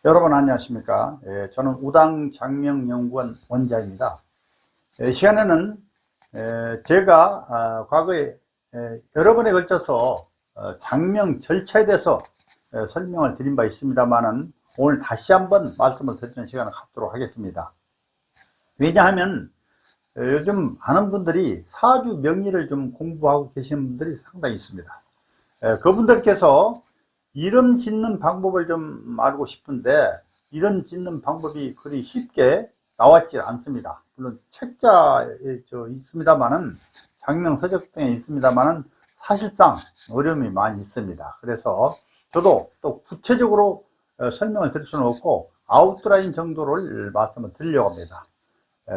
여러분 안녕하십니까? 저는 우당장명연구원 원장입니다. 시간에는 제가 과거에 여러 번에 걸쳐서 장명 절차에 대해서 설명을 드린 바 있습니다만은 오늘 다시 한번 말씀을 드리는 시간을 갖도록 하겠습니다. 왜냐하면 요즘 많은 분들이 사주 명리를 좀 공부하고 계시는 분들이 상당히 있습니다. 그분들께서 이름 짓는 방법을 좀 알고 싶은데 이름 짓는 방법이 그리 쉽게 나왔지 않습니다. 물론 책자에 있습니다만은 장명 서적 등에 있습니다만은 사실상 어려움이 많이 있습니다. 그래서 저도 또 구체적으로 설명을 드릴 수는 없고 아웃라인 정도를 말씀을 드리려고 합니다.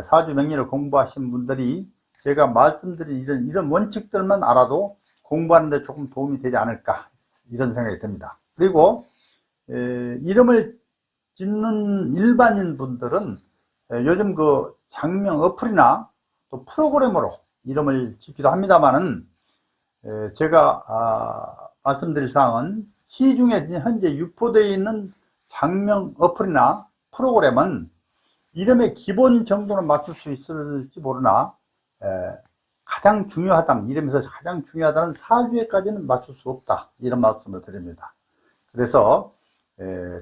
사주 명리를 공부하신 분들이 제가 말씀드린 이런 원칙들만 알아도 공부하는 데 조금 도움이 되지 않을까 이런 생각이 듭니다. 그리고 이름을 짓는 일반인 분들은 요즘 그 장명 어플이나 또 프로그램으로 이름을 짓기도 합니다만은 제가 말씀드릴 사항은 시중에 현재 유포되어 있는 장명 어플이나 프로그램은 이름의 기본 정도는 맞출 수 있을지 모르나 가장 중요하다는, 이름에서 가장 중요하다는 사주에까지는 맞출 수 없다, 이런 말씀을 드립니다. 그래서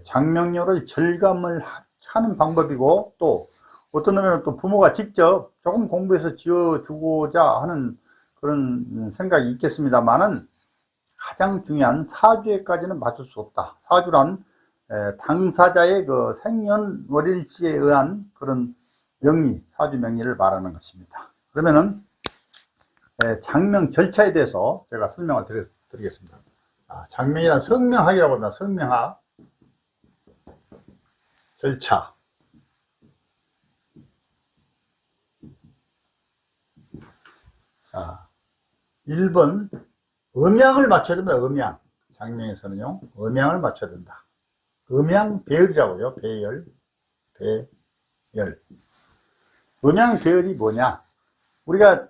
장명료를 절감을 하는 방법이고, 또 어떤 놈은 또 부모가 직접 조금 공부해서 지어주고자 하는 그런 생각이 있겠습니다만은 가장 중요한 사주에까지는 맞출 수 없다. 사주란 당사자의 그 생년월일치에 의한 그런 명리, 사주 명리를 말하는 것입니다. 그러면은 장명 절차에 대해서 제가 설명을 드리겠습니다. 장명이란 성명학이라고 합니다. 성명학 절차. 자, 1번 음양을 맞춰야 됩니다. 음양. 장명에서는요, 음양을 맞춰야 된다. 음양 배열이라고요. 배열. 음양 배열이 뭐냐? 우리가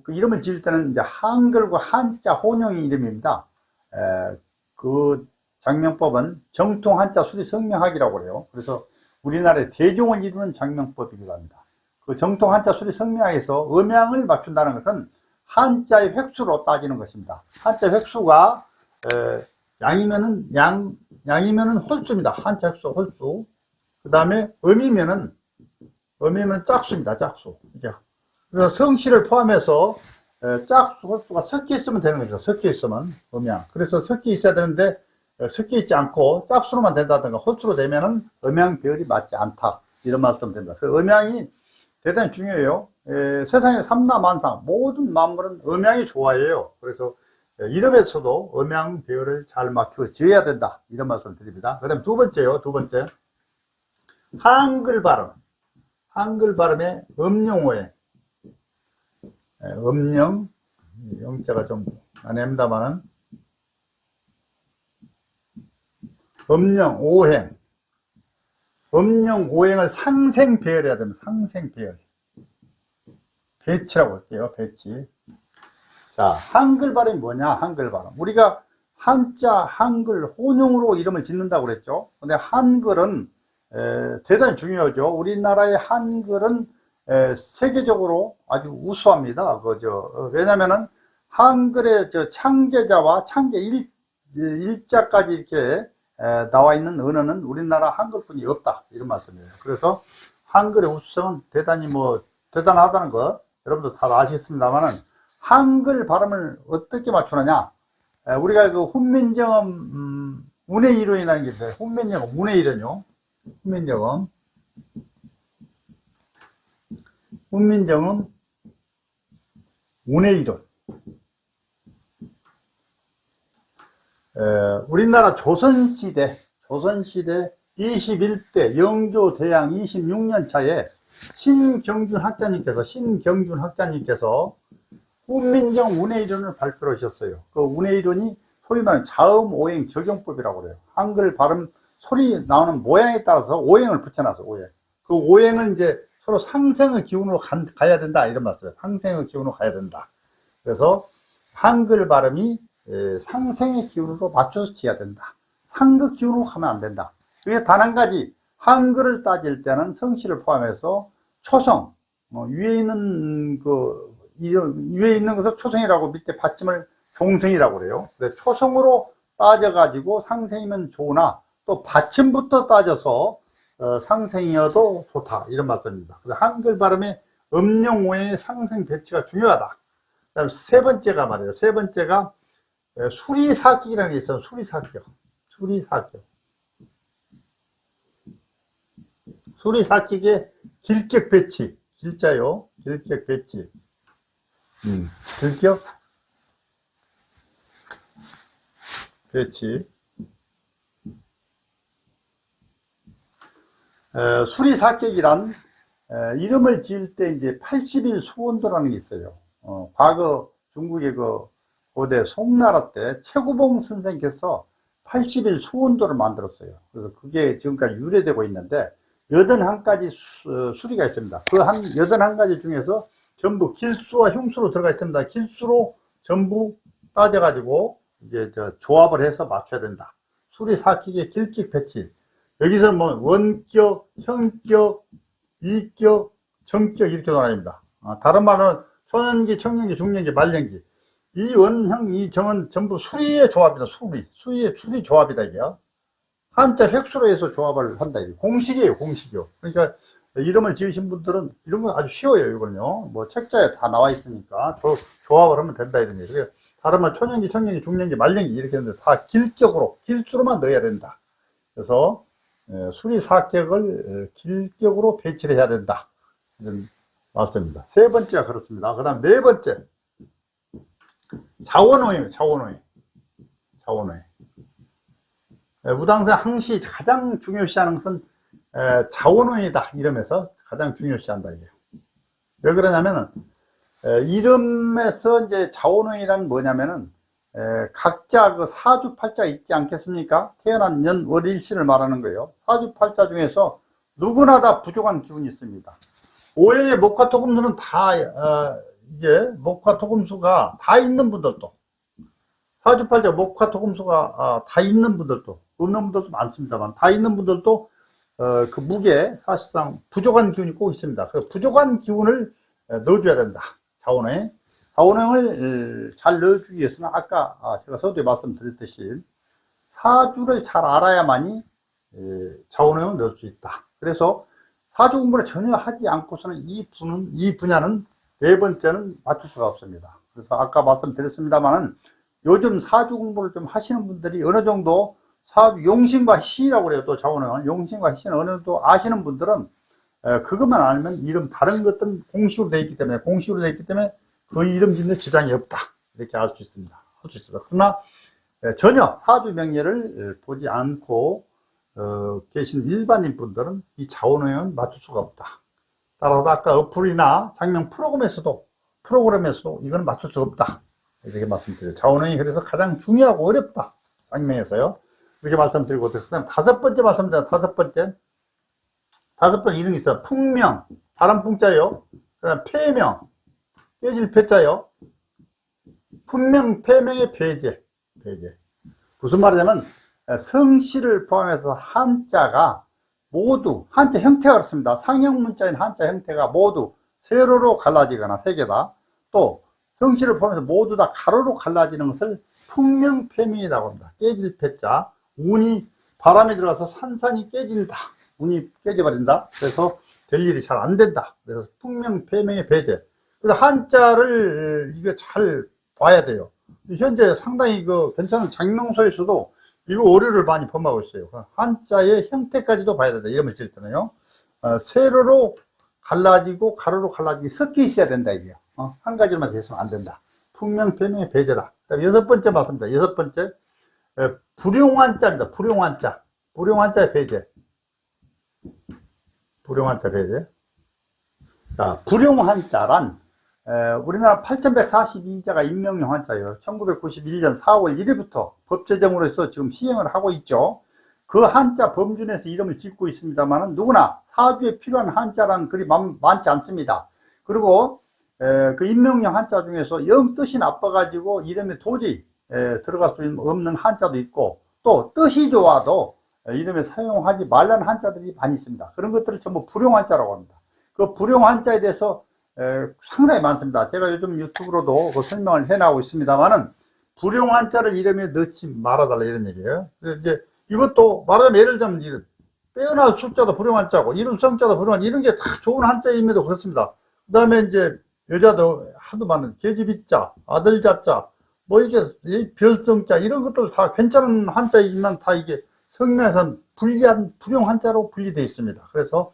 그 이름을 지을 때는 이제 한글과 한자 혼용의 이름입니다. 그 장명법은 정통 한자 수리 성명학이라고 그래요. 그래서 우리나라의 대종을 이루는 장명법이기도 합니다. 그 정통 한자 수리 성명학에서 음양을 맞춘다는 것은 한자의 획수로 따지는 것입니다. 한자 획수가 양이면은 홀수입니다. 한자 획수 홀수. 그 다음에 음이면은 짝수입니다. 짝수. 그래서 성씨를 포함해서 짝수, 홀수가 섞여 있으면 되는 거죠. 섞여 있으면 음양. 그래서 섞여 있어야 되는데 섞여 있지 않고 짝수로만 된다든가 홀수로 되면은 음양 배열이 맞지 않다, 이런 말씀 드립니다. 그 음양이 대단히 중요해요. 세상에 삼라만상 모든 만물은 음양이 좋아해요. 그래서 이름에서도 음양 배열을 잘 맞추어 지어야 된다, 이런 말씀을 드립니다. 그 다음 두 번째 한글 발음. 한글 발음의 음영오행. 음영, 영자가 좀 안 합니다만은 음영 오행. 음영 오행을 상생 배열해야 됩니다. 상생 배열. 배치라고 할게요. 배치. 자, 한글 발음이 뭐냐? 한글 발음. 우리가 한자, 한글 혼용으로 이름을 짓는다고 그랬죠. 근데 한글은 대단히 중요하죠. 우리나라의 한글은 세계적으로 아주 우수합니다. 왜냐면은 한글의 창제자와 창제 일자까지 이렇게 나와 있는 언어는 우리나라 한글뿐이 없다, 이런 말씀이에요. 그래서 한글의 우수성은 대단히 대단하다는 거 여러분도 다 아시겠습니다만은 한글 발음을 어떻게 맞추느냐? 우리가 그 훈민정음 운의 이론이라는 게 있어요. 훈민정음 운의 이론이요. 훈민정음 운의 이론. 우리나라 조선시대 21대 영조대양 26년 차에 신경준 학자님께서 훈민정음 운의 이론을 발표하셨어요. 그 운의 이론이 소위 말하는 자음 오행 적용법이라고 그래요. 한글 발음 소리 나오는 모양에 따라서 오행을 붙여놔서 오행. 그 오행을 이제 서로 상생의 기운으로 가야 된다, 이런 말씀이에요. 상생의 기운으로 가야 된다. 그래서 한글 발음이 상생의 기운으로 맞춰서 지어야 된다. 상극 기운으로 가면 안 된다. 그게 단 한 가지, 한글을 따질 때는 성씨를 포함해서 초성, 위에 있는 위에 있는 것을 초성이라고, 밑에 받침을 종성이라고 그래요. 그래서 초성으로 따져가지고 상생이면 좋으나, 또 받침부터 따져서 상생이어도 좋다, 이런 말씀입니다. 그래서 한글 발음의 음용 오해의 상생 배치가 중요하다. 그다음 세 번째가 말이에요. 세 번째가 수리사격이라는 게 있어요. 수리사격. 수리사격의 길격 배치. 길자요. 길격 배치. 길격 배치. 수리사격이란 이름을 지을 때 이제 80일 수원도라는 게 있어요. 과거 중국의 그 고대 송나라 때 최구봉 선생께서 80일 수원도를 만들었어요. 그래서 그게 지금까지 유래되고 있는데 81가지 수리가 있습니다. 그 81가지 중에서 전부 길수와 흉수로 들어가 있습니다. 길수로 전부 따져가지고 이제 조합을 해서 맞춰야 된다. 수리사격의 길격 배치. 여기서 뭐 원격, 형격, 이격, 정격 이렇게 나눠집니다. 다른 말은 초년기, 청년기, 중년기, 말년기. 이 원형, 이 정은 전부 수리의 조합이다. 수리 조합이다, 이게요. 한자 획수로 해서 조합을 한다. 이게 공식이에요, 공식이요. 그러니까 이름을 지으신 분들은 이런 건 아주 쉬워요, 이거는요. 뭐 책자에 다 나와 있으니까 조합을 하면 된다, 이런 얘기예요. 다른 말 초년기, 청년기, 중년기, 말년기 이렇게 했는데 다 길격으로, 길수로만 넣어야 된다. 그래서 수리사격을 길격으로 배치를 해야 된다. 이런 말씀입니다. 세 번째가 그렇습니다. 그 다음 네 번째. 자원오해입니다. 자원오해. 무당생 항시 가장 중요시하는 것은 자원오해다. 이름에서 가장 중요시한다. 이게. 왜 그러냐면은, 이름에서 이제 자원오해란 뭐냐면은, 각자 그 사주팔자 있지 않겠습니까? 태어난 년, 월, 일신을 말하는 거예요. 사주팔자 중에서 누구나 다 부족한 기운이 있습니다. 오해의 목화토금수는 다, 이게 목화토금수가 다 있는 분들도, 사주팔자 목화토금수가 다 있는 분들도, 없는 분들도 많습니다만, 다 있는 분들도 그 무게 사실상 부족한 기운이 꼭 있습니다. 그 부족한 기운을 넣어줘야 된다. 자원에. 자원행을 잘 넣어주기 위해서는 아까 제가 서두에 말씀드렸듯이 사주를 잘 알아야만이 자원행을 넣을 수 있다. 그래서 사주 공부를 전혀 하지 않고서는 이 분야는 네 번째는 맞출 수가 없습니다. 그래서 아까 말씀드렸습니다만은 요즘 사주 공부를 좀 하시는 분들이 어느 정도 사주 용신과 희신이라고 그래요. 또 자원행을 용신과 희신을 어느 정도 아시는 분들은 그것만 알면 이름 다른 것들은 공식으로 되어 있기 때문에 그 이름 짓는 지장이 없다. 이렇게 알 수 있습니다. 그러나 전혀 사주 명예를 보지 않고 계신 일반인 분들은 이 자원오행은 맞출 수가 없다. 따라서 아까 어플이나 장명 프로그램에서도 이거는 맞출 수 없다. 이렇게 말씀드려요. 자원오행이 그래서 가장 중요하고 어렵다. 장명에서요. 이렇게 말씀드리고, 그다음 다섯 번째 말씀드려요. 다섯 번째 이름이 있어요. 풍명, 다른 풍자요. 그다음 폐명, 깨질 폐자요. 풍명, 폐명의 배제. 무슨 말이냐면, 성씨를 포함해서 한자가 모두, 한자 형태가 그렇습니다. 상형 문자인 한자 형태가 모두 세로로 갈라지거나 세 개다. 또, 성씨를 포함해서 모두 다 가로로 갈라지는 것을 풍명, 폐명이라고 합니다. 깨질 폐자. 운이, 바람이 들어가서 산산이 깨진다. 운이 깨져버린다. 그래서 될 일이 잘 안 된다. 그래서 풍명, 폐명의 배제. 그래서 한자를 이거 잘 봐야 돼요. 현재 상당히 괜찮은 장명소에서도 이거 오류를 많이 범하고 있어요. 한자의 형태까지도 봐야 된다. 이름을 지을 때는요. 세로로 갈라지고 가로로 갈라지기 섞여 있어야 된다. 이게요. 한 가지만 돼서는 안 된다. 풍명, 폐명의 배제다. 여섯 번째 맞습니다. 여섯 번째. 불용한자입니다. 불용한자의 배제. 자, 불용한자란 우리나라 8142자가 임명용 한자예요. 1991년 4월 1일부터 법 제정으로 해서 지금 시행을 하고 있죠. 그 한자 범준에서 이름을 짓고 있습니다만 누구나 사주에 필요한 한자라는 글이 많지 않습니다. 그리고 그 임명용 한자 중에서 영 뜻이 나빠가지고 이름에 도저히 들어갈 수 없는 한자도 있고, 또 뜻이 좋아도 이름에 사용하지 말라는 한자들이 많이 있습니다. 그런 것들을 전부 불용한자라고 합니다. 그 불용한자에 대해서 상당히 많습니다. 제가 요즘 유튜브로도 그 설명을 해나가고 있습니다만은 불용한자를 이름에 넣지 말아달라 이런 얘기예요. 이제 이것도 말하자면 예를 들면 빼어날 숫자도 불용한자고 이름 성자도 불용한자 이런 게 다 좋은 한자임에도 그렇습니다. 그 다음에 이제 여자도 하도 많은 계집이자 아들자자 뭐 이게 별성자 이런 것도 다 괜찮은 한자이지만 다 이게 성명에서는 불리한 불용한자로 분리되어 있습니다. 그래서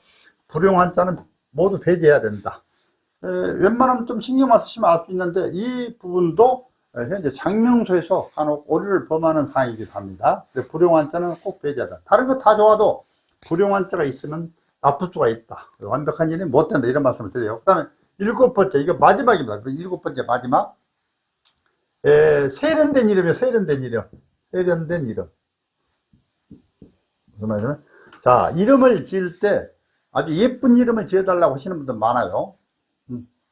불용한자는 모두 배제해야 된다. 웬만하면 좀 신경만 쓰시면 알 수 있는데 이 부분도 현재 장명소에서 간혹 오류를 범하는 사항이기도 합니다. 불용한자는 꼭 배제하다. 다른 거 다 좋아도 불용한자가 있으면 나쁠 수가 있다. 완벽한 일이 못 된다. 이런 말씀을 드려요. 그 다음에 7번째, 이거 마지막입니다. 7번째 마지막. 세련된 이름이에요. 세련된 이름. 세련된 이름. 무슨 말이냐면, 자, 이름을 지을 때 아주 예쁜 이름을 지어달라고 하시는 분들 많아요.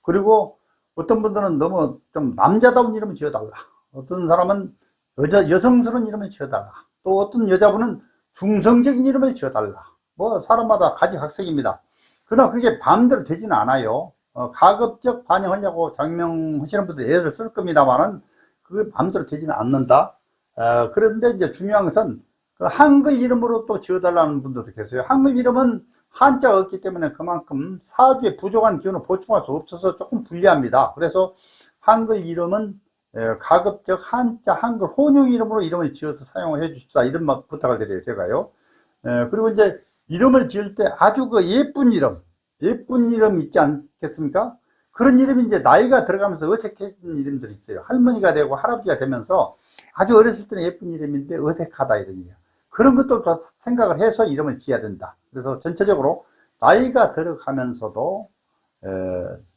그리고 어떤 분들은 너무 좀 남자다운 이름을 지어달라. 어떤 사람은 여성스러운 이름을 지어달라. 또 어떤 여자분은 중성적인 이름을 지어달라. 뭐 사람마다 가지각색입니다. 그러나 그게 마음대로 되지는 않아요. 가급적 반영하려고 장명하시는 분들 애를 쓸 겁니다만은 그게 마음대로 되지는 않는다. 그런데 이제 중요한 것은 그 한글 이름으로 또 지어달라는 분들도 계세요. 한글 이름은 한자가 없기 때문에 그만큼 사주에 부족한 기운을 보충할 수 없어서 조금 불리합니다. 그래서 한글 이름은 가급적 한자, 한글 혼용 이름으로 이름을 지어서 사용을 해 주십사. 이런 부탁을 드려요, 제가요. 그리고 이제 이름을 지을 때 아주 그 예쁜 이름 있지 않겠습니까? 그런 이름이 이제 나이가 들어가면서 어색해진 이름들이 있어요. 할머니가 되고 할아버지가 되면서 아주 어렸을 때는 예쁜 이름인데 어색하다 이런 얘기야. 그런 것도 생각을 해서 이름을 지어야 된다. 그래서 전체적으로 나이가 들어가면서도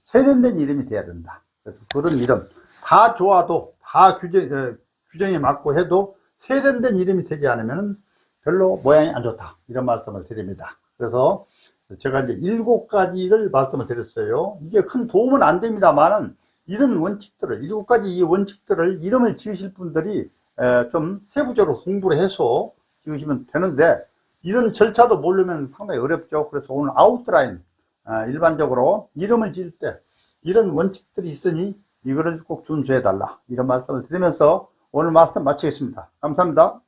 세련된 이름이 돼야 된다. 그래서 그런 이름 다 좋아도 다 규정에 맞고 해도 세련된 이름이 되지 않으면 별로 모양이 안 좋다. 이런 말씀을 드립니다. 그래서 제가 이제 7가지를 말씀을 드렸어요. 이게 큰 도움은 안 됩니다만은 이런 원칙들을 7가지 이 원칙들을 이름을 지으실 분들이 좀 세부적으로 공부를 해서 지으시면 되는데 이런 절차도 모르면 상당히 어렵죠. 그래서 오늘 아웃라인 일반적으로 이름을 지을 때 이런 원칙들이 있으니 이거를 꼭 준수해 달라 이런 말씀을 드리면서 오늘 말씀 마치겠습니다. 감사합니다.